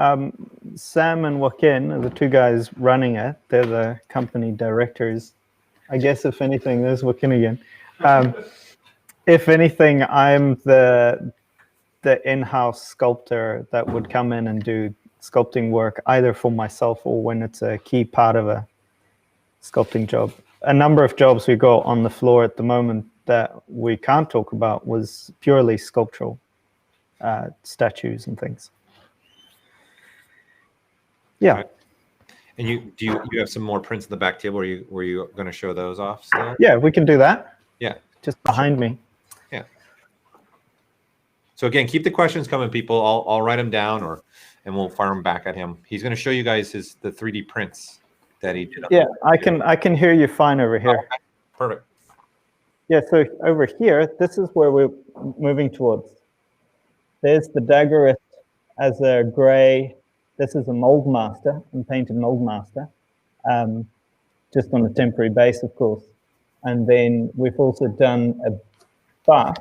Sam and Joaquin are the two guys running it. They're the company directors. I guess if anything, there's Joaquin again. If anything, I'm the in-house sculptor that would come in and do sculpting work either for myself or when it's a key part of a sculpting job. A number of jobs we got on the floor at the moment that we can't talk about was purely sculptural statues and things. Yeah. And you have some more prints in the back table? Were you going to show those off still? Yeah, we can do that. Yeah. Just behind me. Yeah. So again, keep the questions coming, people. I'll write them down and we'll fire them back at him. He's going to show you guys the 3D prints that he did. Yeah, I can hear you fine over here. Okay. Perfect. Yeah, so over here, this is where we're moving towards. There's the Daggerwrist as a gray. This is a mold master, unpainted mold master, just on a temporary base, of course. And then we've also done a bust.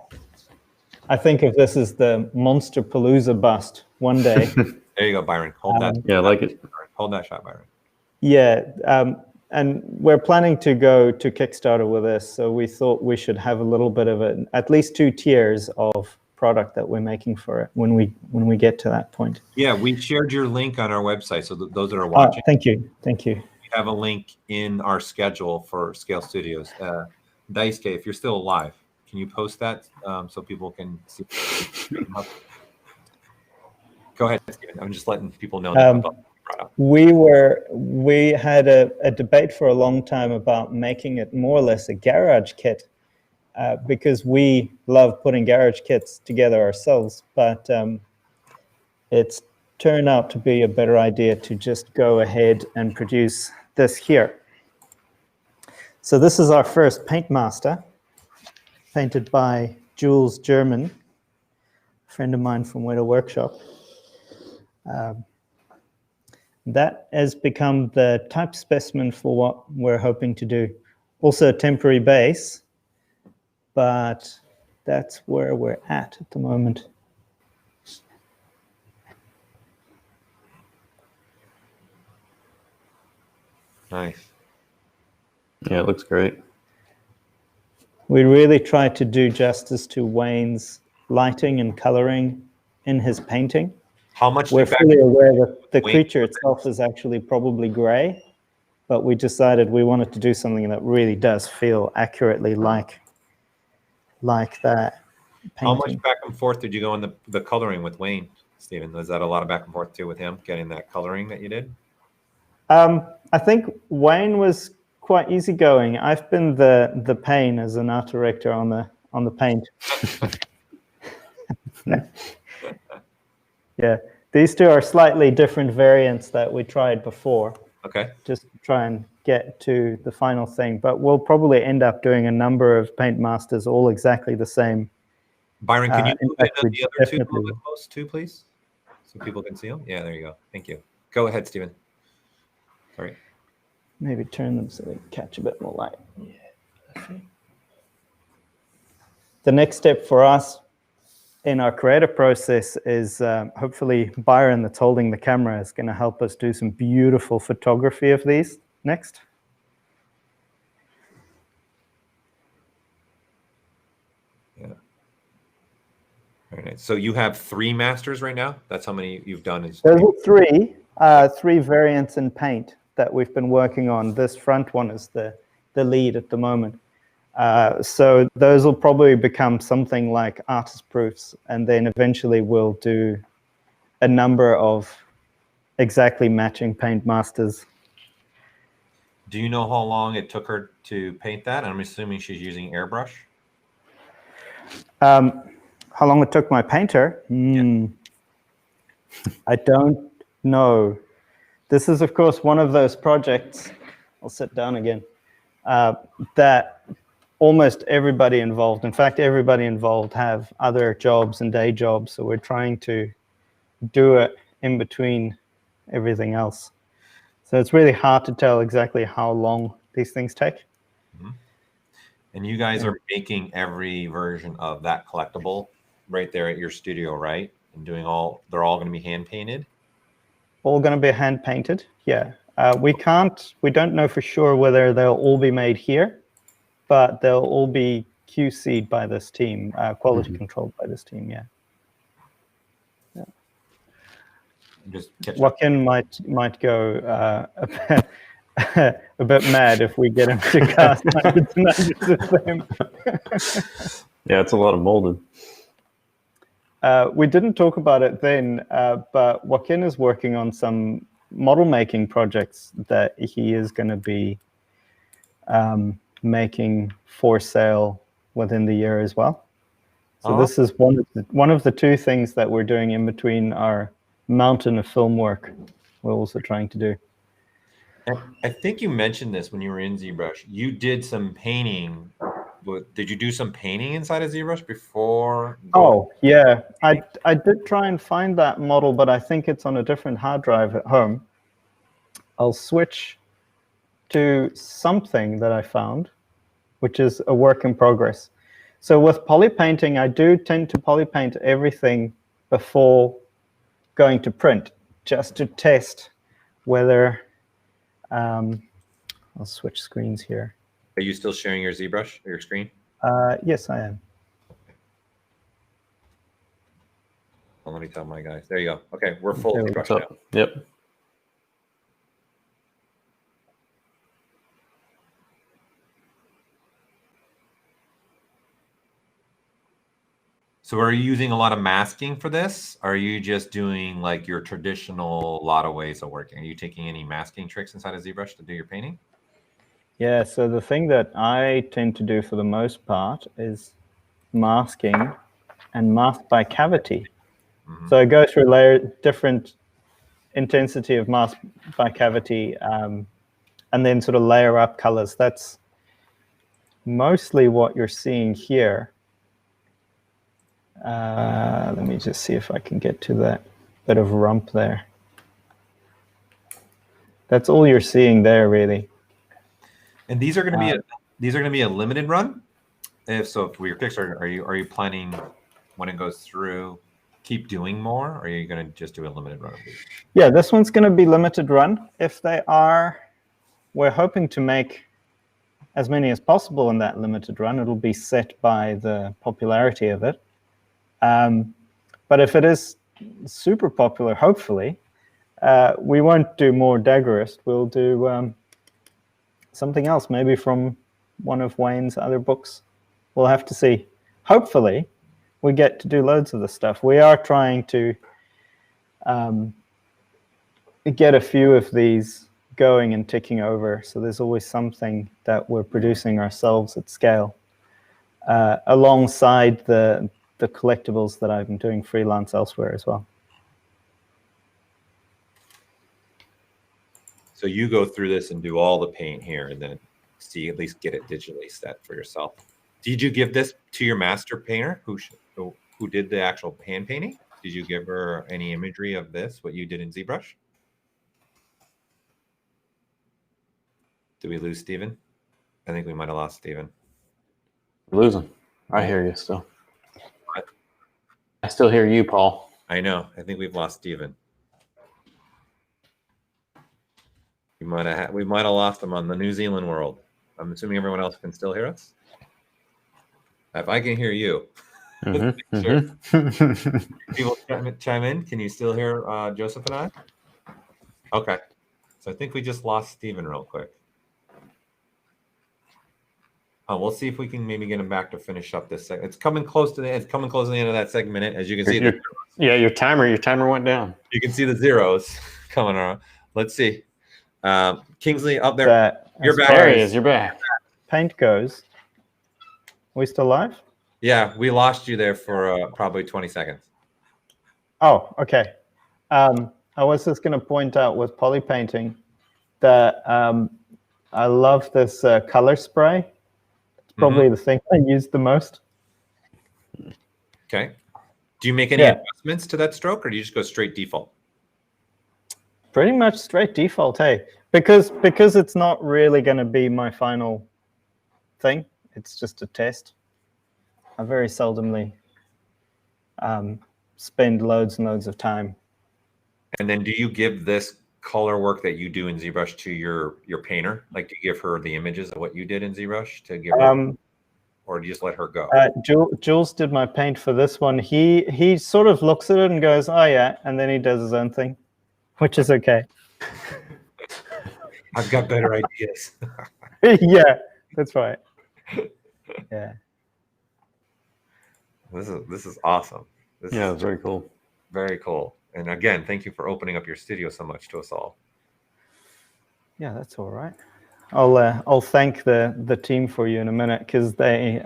I think of this as the Monster Palooza bust one day. There you go, Byron. Hold that. Yeah, I like it. Hold that shot, Byron. Yeah, and we're planning to go to Kickstarter with this, so we thought we should have a little bit of at least 2 tiers of product that we're making for it when we get to that point. Yeah, we shared your link on our website, so those that are watching. Thank you. We have a link in our schedule for Scale Studios. Daisuke, if you're still alive, can you post that so people can see? Go ahead, Stephen. I'm just letting people know that. We had a debate for a long time about making it more or less a garage kit because we love putting garage kits together ourselves, but it's turned out to be a better idea to just go ahead and produce this here. So this is our first paint master, painted by Jules German, a friend of mine from Weta Workshop. That has become the type specimen for what we're hoping to do. Also a temporary base, but that's where we're at the moment. Nice. Yeah, it looks great. We really try to do justice to Wayne's lighting and coloring in his painting. How much? We're fully aware that the creature itself is actually probably gray, but we decided we wanted to do something that really does feel accurately like that painting. How much back and forth did you go in the coloring with Wayne, Stephen? Was that a lot of back and forth too with him, getting that coloring that you did? I think Wayne was quite easygoing. I've been the pain as an art director on the paint. Yeah, these two are slightly different variants that we tried before. Okay. Just to try and get to the final thing, but we'll probably end up doing a number of paint masters all exactly the same. Byron, can you move fact, the other two a definitely little bit close too, please? So people can see them? Yeah, there you go. Thank you. Go ahead, Stephen. Sorry. maybe turn them so they catch a bit more light. The next step for us in our creative process is hopefully Byron, that's holding the camera, is going to help us do some beautiful photography of these next. Yeah. Very nice. So you have 3 masters right now? That's how many you've done? Those are three variants in paint that we've been working on. This front one is the lead at the moment. So those will probably become something like artist proofs, and then eventually we'll do a number of exactly matching paint masters. Do you know how long it took her to paint that? I'm assuming she's using airbrush. How long it took my painter? I don't know. This is, of course, one of those projects, I'll sit down again, that almost everybody involved, in fact, everybody involved have other jobs and day jobs, so we're trying to do it in between everything else. So it's really hard to tell exactly how long these things take. Mm-hmm. And you guys are making every version of that collectible right there at your studio, right? And doing they're all going to be hand painted? All going to be hand painted, yeah. We don't know for sure whether they'll all be made here, but they'll all be QC'd by this team, quality controlled by this team, yeah. Just catch Joaquin might go a bit mad if we get him to cast hundreds and hundreds of them. Yeah, it's a lot of molded. We didn't talk about it then, but Joaquin is working on some model making projects that he is going to be making for sale within the year as well. So this is one of the 2 things that we're doing in between our mountain of film work we're also trying to do. I think you mentioned this when you were in ZBrush. You did some painting. Did you do some painting inside of ZBrush before? Oh, yeah. I did try and find that model, but I think it's on a different hard drive at home. I'll switch to something that I found, which is a work in progress. So with poly painting, I do tend to poly paint everything before going to print, just to test whether, I'll switch screens here. Are you still sharing your ZBrush, your screen? Yes, I am. Well, let me tell my guys. There you go. Okay, we're full There we ZBrush So, now. yep. So are you using a lot of masking for this? Or are you just doing like your traditional lot of ways of working? Are you taking any masking tricks inside of ZBrush to do your painting? Yeah, so the thing that I tend to do for the most part is masking and mask by cavity. So I go through different intensity of mask by cavity and then sort of layer up colors. That's mostly what you're seeing here. Let me just see if I can get to that bit of rump there. That's all you're seeing there, really. And these are going to be a limited run. If so, for your Kickstarter, are you planning when it goes through, keep doing more, or are you going to just do a limited run of these? Yeah, this one's going to be limited run. If they are, we're hoping to make as many as possible in that limited run. It'll be set by the popularity of it. But if it is super popular, hopefully, we won't do more Daggerwrist. We'll do something else, maybe from one of Wayne's other books. We'll have to see. Hopefully, we get to do loads of this stuff. We are trying to get a few of these going and ticking over. So there's always something that we're producing ourselves at scale, alongside the collectibles that I've been doing freelance elsewhere as well. So you go through this and do all the paint here, and then see at least get it digitally set for yourself. Did you give this to your master painter who did the actual hand painting? Did you give her any imagery of this, what you did in ZBrush? Did we lose Steven? I think we might have lost Steven. Losing. I hear you still. I still hear you, Paul. I know. I think we've lost Steven. We might have lost him on the New Zealand world. I'm assuming everyone else can still hear us. If I can hear you, sure. People chime in. Can you still hear Joseph and I? Okay. So I think we just lost Steven real quick. We'll see if we can maybe get him back to finish up this segment. It's coming close to the end of that segment. As you can see, your timer went down. You can see the zeros coming around. Let's see. Kingsley up there. You're back. There he is. You're back. Paint goes. Are we still live? Yeah, we lost you there for probably 20 seconds. Oh, okay. I was just going to point out with poly painting that I love this color spray. It's probably the thing I use the most. Okay. Do you make any adjustments to that stroke, or do you just go straight default? Pretty much straight default, hey. Because it's not really going to be my final thing. It's just a test. I very seldomly spend loads and loads of time. And then do you give this color work that you do in ZBrush to your painter? Like, do you give her the images of what you did in ZBrush to give her, or do you just let her go? Jules did my paint for this one. He sort of looks at it and goes, oh yeah, and then he does his own thing, which is okay. I've got better ideas. Yeah, that's right. Yeah. This is awesome. It's very cool. Very cool. And again, thank you for opening up your studio so much to us all. Yeah, that's all right. I'll thank the team for you in a minute, because they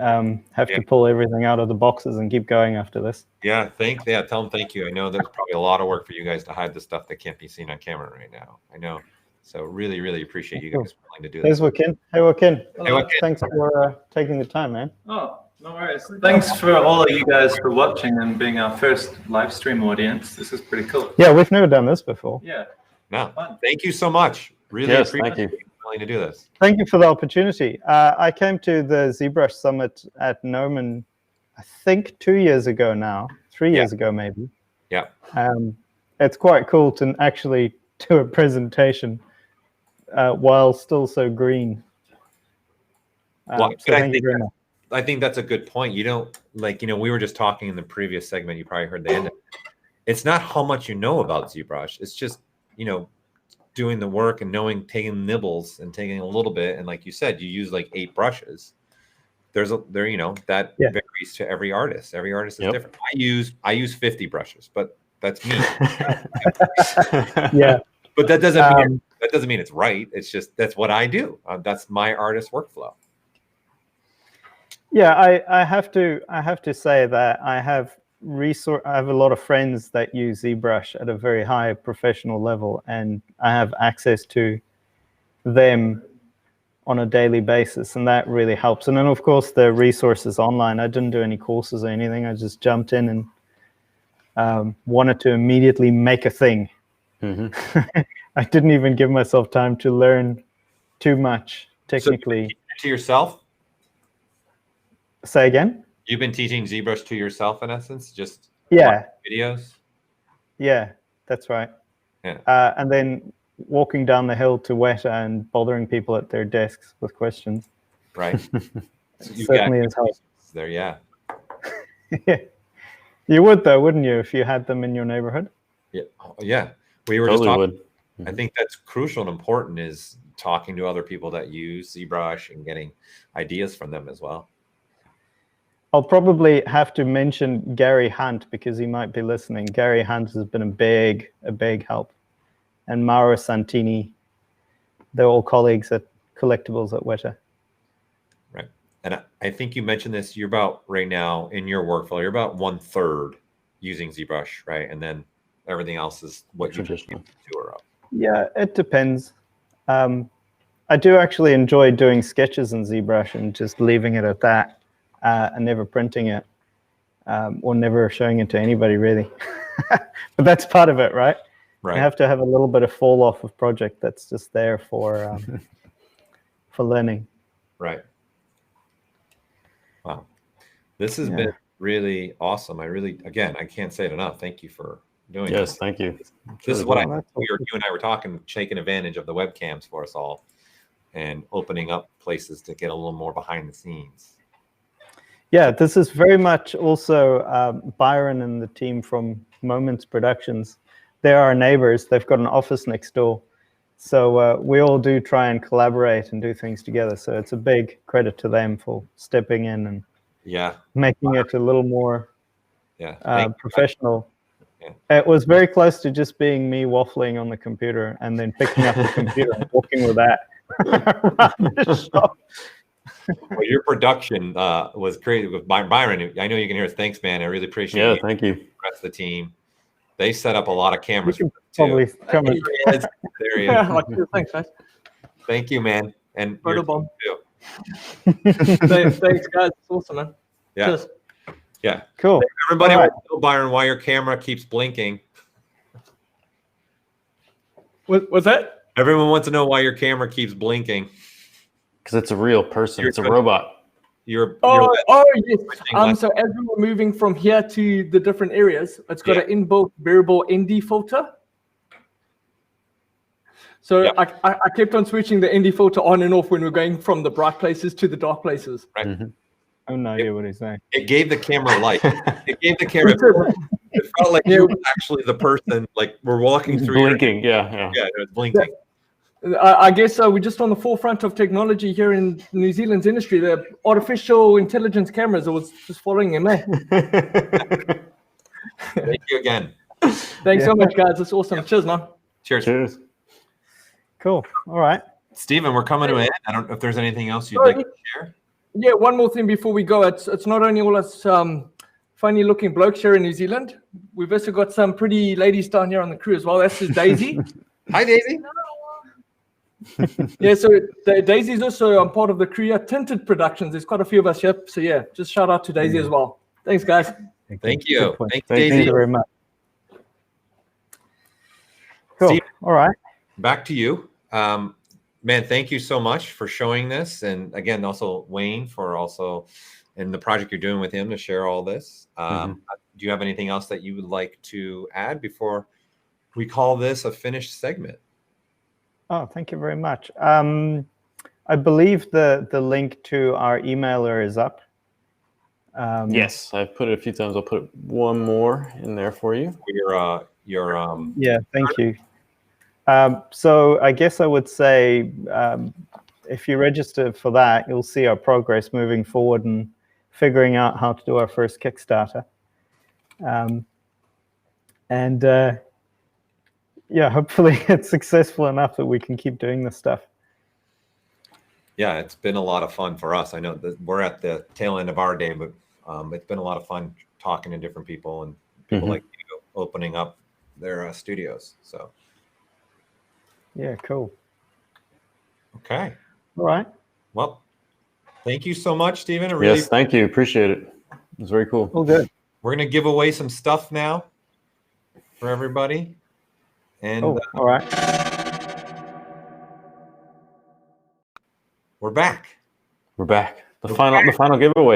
have to pull everything out of the boxes and keep going after this. Yeah, tell them thank you. I know there's probably a lot of work for you guys to hide the stuff that can't be seen on camera right now. I know. So really, really appreciate you guys willing to do There's that. Joaquin. Hey, Joaquin. Hey, Joaquin. Thanks for taking the time, man. Oh, no worries. Thanks for all of you guys for watching and being our first live stream audience. This is pretty cool. Yeah, we've never done this before. Yeah. No, thank you so much. Really appreciate you willing to do this. Thank you for the opportunity. I came to the ZBrush Summit at Norman, I think 2 years ago now, 3 years ago maybe. Yeah. It's quite cool to actually do a presentation while still so green. Well, so thank you very much. I think that's a good point. You don't we were just talking in the previous segment. You probably heard the end of it. It's not how much you know about ZBrush. It's just, doing the work and taking nibbles and taking a little bit. And like you said, you use like 8 brushes. That varies to every artist. Every artist is different. I use 50 brushes, but that's me. Yeah. But that doesn't mean it's right. It's just, that's what I do. That's my artist workflow. Yeah, I have to say that I have a lot of friends that use ZBrush at a very high professional level, and I have access to them on a daily basis, and that really helps. And then of course the resources online. I didn't do any courses or anything. I just jumped in and wanted to immediately make a thing. I didn't even give myself time to learn too much technically. So to yourself? Say again? You've been teaching ZBrush to yourself, in essence, just videos? Yeah, that's right. Yeah. And then walking down the hill to Weta and bothering people at their desks with questions. Right. Certainly is helpful. There, yeah. Yeah. You would, though, wouldn't you, if you had them in your neighborhood? Yeah. Yeah. We were just talking. I think that's crucial and important, is talking to other people that use ZBrush and getting ideas from them as well. I'll probably have to mention Gary Hunt, because he might be listening. Gary Hunt has been a big help. And Mauro Santini, they're all colleagues at Collectibles at Weta. Right. And I think you mentioned this, you're about, right now in your workflow, you're about 1/3 using ZBrush, right? And then everything else is what you just do or up. Yeah, it depends. I do actually enjoy doing sketches in ZBrush and just leaving it at that. And never printing it, or never showing it to anybody, really. But that's part of it, right? Right. You have to have a little bit of fall off of project that's just there for for learning. Right. Wow. This has been really awesome. Again, I can't say it enough. Thank you for doing this. Yes, thank you. This is what you and I were talking, taking advantage of the webcams for us all and opening up places to get a little more behind the scenes. Yeah, this is very much also Byron and the team from Moments Productions. They're our neighbors. They've got an office next door. So we all do try and collaborate and do things together. So it's a big credit to them for stepping in and making it a little more professional. Yeah. It was very close to just being me waffling on the computer and then picking up the computer and walking with that around the shop. Well, your production was created with Byron. I know you can hear us. Thanks, man. I really appreciate it. Yeah, thank you. The rest of the team. They set up a lot of cameras. Probably come in. There he is. Thanks, guys. Thank you, man. And Photo your bomb. team too. Thanks, guys. It's awesome, man. Yeah. Cheers. Yeah. Cool. Everybody All right. wants to know, Byron, why your camera keeps blinking. What's that? Everyone wants to know why your camera keeps blinking. Because it's a real person. It's a robot. Yes. So as we were moving from here to the different areas, it's got an inbuilt variable ND filter. So I kept on switching the ND filter on and off when we're going from the bright places to the dark places. Right. I have no idea what he's saying. It gave the camera light. It gave the camera. It felt like you were actually the person. Like we're walking through. Blinking. Yeah. Yeah, it was blinking. I guess we're just on the forefront of technology here in New Zealand's industry. The artificial intelligence cameras, I was just following him there. Thank you again. Thanks so much, guys. It's awesome. Cheers, man. Cheers. Cheers. Cool. All right. Stephen, we're coming to an end. I don't know if there's anything else you'd like to share. Yeah, one more thing before we go. It's not only all us funny looking blokes here in New Zealand. We've also got some pretty ladies down here on the crew as well. That's just Daisy. Hi, Daisy. Yeah, so Daisy's also part of the crew at Tinted Productions. There's quite a few of us here. So yeah, just shout out to Daisy as well. Thanks, guys. Thank you. Thank you, Thank Daisy. you very much. Cool. Steve, all right. Back to you. Man, thank you so much for showing this. And again, also Wayne for also in the project you're doing with him to share all this. Do you have anything else that you would like to add before we call this a finished segment? Oh, thank you very much. I believe the link to our emailer is up. Yes, I've put it a few times. I'll put one more in there for you. Yeah, thank you. So I guess I would say if you register for that, you'll see our progress moving forward and figuring out how to do our first Kickstarter. Yeah, hopefully it's successful enough that we can keep doing this stuff. Yeah, it's been a lot of fun for us. I know that we're at the tail end of our day, but it's been a lot of fun talking to different people and people like you opening up their studios. So. Yeah, cool. Okay. All right. Well, thank you so much, Stephen. Yes, thank you. Appreciate it. It was very cool. All good. We're going to give away some stuff now for everybody. And all right. We're back. We're back. The final giveaway.